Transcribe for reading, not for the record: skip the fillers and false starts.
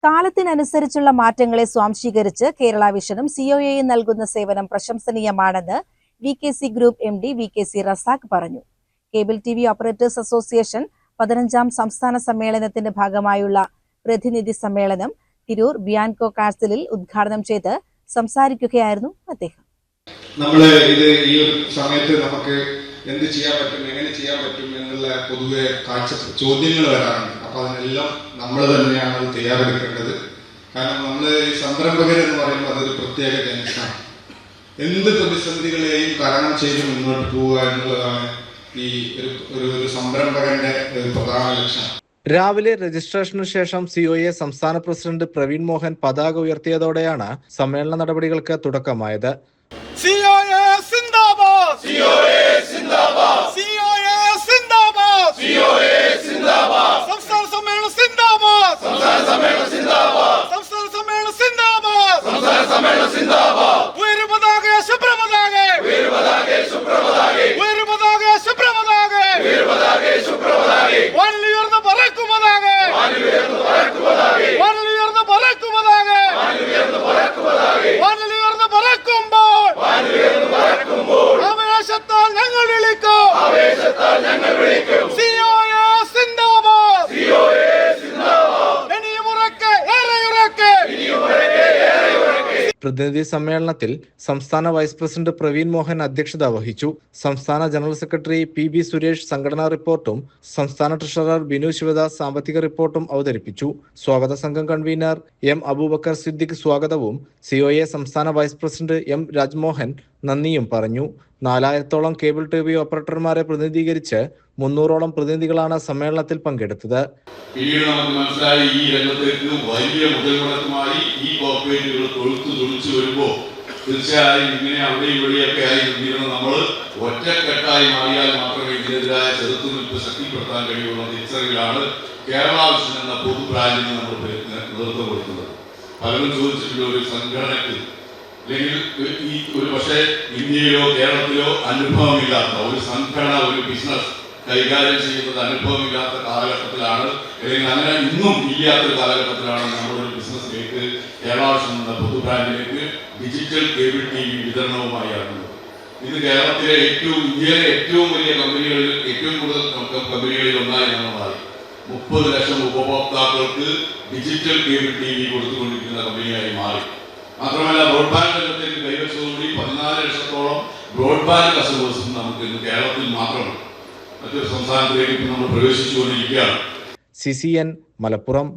കാലത്തിനനുസരിച്ചുള്ള മാറ്റങ്ങളെ സ്വാംശീകരിച്ച് കേരള വിഷനും സിഒഎയും നൽകുന്ന സേവനം പ്രശംസനീയമാണെന്ന് VKC group MD VKC Razak പറഞ്ഞു. കേബിൾ TV ഓപ്പറേറ്റേഴ്സ് അസോസിയേഷൻ 15ാം സംസ്ഥാന സമ്മേളനത്തിന്റെ ഭാഗമായുള്ള പ്രതിനിധി സമ്മേളനം തിരൂർ ബിയാൻകോ കാസിലിൽ ഉദ്ഘാടനം ചെയ്ത് സംസാരിക്കുകയായിരുന്നു അദ്ദേഹം. ഈ ഒരു സമയത്ത് നമുക്ക് എന്ത് ചെയ്യാൻ പറ്റും, എങ്ങനെ ചെയ്യാൻ പറ്റും എന്നുള്ള പൊതുവെ ചോദ്യങ്ങൾ വരാറുണ്ട്. അപ്പൊ അതിനെല്ലാം നമ്മൾ തന്നെയാണ് അത് തയ്യാറെടുക്കേണ്ടത്. കാരണം നമ്മൾ ഈ സംരംഭകർ എന്ന് പറയുമ്പോൾ അതൊരു പ്രത്യേക ടെൻഷനാണ്. എന്ത് പ്രതിസന്ധികളെയും തരണം ചെയ്ത് മുന്നോട്ട് പോവുക എന്നുള്ളതാണ് ഈ ഒരു സംരംഭകന്റെ ഒരു പ്രധാന ലക്ഷ്യം. രാവിലെ രജിസ്ട്രേഷനു ശേഷം സിഒഎ സംസ്ഥാന പ്രസിഡന്റ് പ്രവീൺ മോഹൻ പതാക ഉയർത്തിയതോടെയാണ് സമ്മേളന നടപടികൾക്ക് തുടക്കമായത്. പ്രതിനിധി സമ്മേളനത്തിൽ സംസ്ഥാന വൈസ് പ്രസിഡന്റ് പ്രവീൺ മോഹൻ അധ്യക്ഷത വഹിച്ചു. സംസ്ഥാന ജനറൽ സെക്രട്ടറി PB സുരേഷ് സംഘടനാ റിപ്പോർട്ടും സംസ്ഥാന ട്രഷറർ ബിനു ശിവദാസ് സാമ്പത്തിക റിപ്പോർട്ടും അവതരിപ്പിച്ചു. സ്വാഗത സംഘം കൺവീനർ M അബൂബക്കർ സിദ്ദിഖ് സ്വാഗതവും സിഒഎ സംസ്ഥാന വൈസ് പ്രസിഡന്റ് M രാജ്മോഹൻ നന്ദിയും പറഞ്ഞു. 4000ഓളം കേബിൾ TV ഓപ്പറേറ്റർമാരെ പ്രതിനിധീകരിച്ച് 300ഓളം പ്രതിനിധികളാണ് സമ്മേളനത്തിൽ പങ്കെടുത്തത്. പിന്നീട് നമുക്ക് മനസ്സിലായി ഈ രംഗത്തേക്ക് വലിയ മുതൽമുടക്കുമായി ഈ കോർപ്പറേറ്റുകൾ തൊഴിച്ചു വരുമ്പോൾ തീർച്ചയായും ഇങ്ങനെ അവിടെ ഇവിടെയൊക്കെ ആയി നിന്നിരുന്ന നമ്മൾ ഒറ്റക്കെട്ടായി മാറിയാൽ മാത്രമേ ഇതിനെതിരായ ചെറുത്തുനിൽപ്പ് ശക്തിപ്പെടുത്താൻ കഴിയുള്ളൂ തിരിച്ചറിവിലാണ് കേരള വിഷൻ എന്ന പൊതു ബ്രാൻഡിന് നമ്മൾ നേതൃത്വം കൊടുക്കുന്നത്. പലരും ചോദിച്ചിട്ടുള്ള ഒരു സംഘടനയ്ക്ക് അല്ലെങ്കിൽ ഈ ഒരു പക്ഷേ ഇന്ത്യയിലോ കേരളത്തിലോ അനുഭവമില്ലാത്ത ഒരു സംഘടന, ഒരു ബിസിനസ് കൈകാര്യം ചെയ്യുന്നത് അനുഭവമില്ലാത്ത കാലഘട്ടത്തിലാണ്, അല്ലെങ്കിൽ അങ്ങനെ ഇന്നും ഇല്ലാത്തൊരു കാലഘട്ടത്തിലാണ് നമ്മളൊരു ബിസിനസ്സിലേക്ക് കേരള വിഷൻ എന്ന പൊതു ബ്രാൻഡിലേക്ക് ഡിജിറ്റൽ കേബിൾ TV വിതരണവുമായി ഇറങ്ങുന്നത്. ഇത് കേരളത്തിലെ ഇന്ത്യയിലെ ഏറ്റവും വലിയ കമ്പനികളിൽ ഏറ്റവും കൂടുതൽ കമ്പനികളിൽ ഒന്നായി നമ്മൾ മാറി. 30 ലക്ഷം ഉപഭോക്താക്കൾക്ക് ഡിജിറ്റൽ കേബിൾ TV കൊടുത്തുകൊണ്ടിരിക്കുന്ന കമ്പനിയായി മാറി. മാത്രമല്ല ബ്രോഡ്ബാൻഡ് രംഗത്തേക്ക് കൈവച്ചതോടുകൂടി 14 ലക്ഷത്തോളം ബ്രോഡ്ബാൻഡ് കസ്റ്റമേഴ്സും നമുക്ക് ഇന്ന് കേരളത്തിൽ മാത്രമാണ്. മറ്റൊരു സംസ്ഥാനത്തിലേക്ക് നമ്മൾ പ്രവേശിച്ചുകൊണ്ടിരിക്കുകയാണ്. CCN മലപ്പുറം.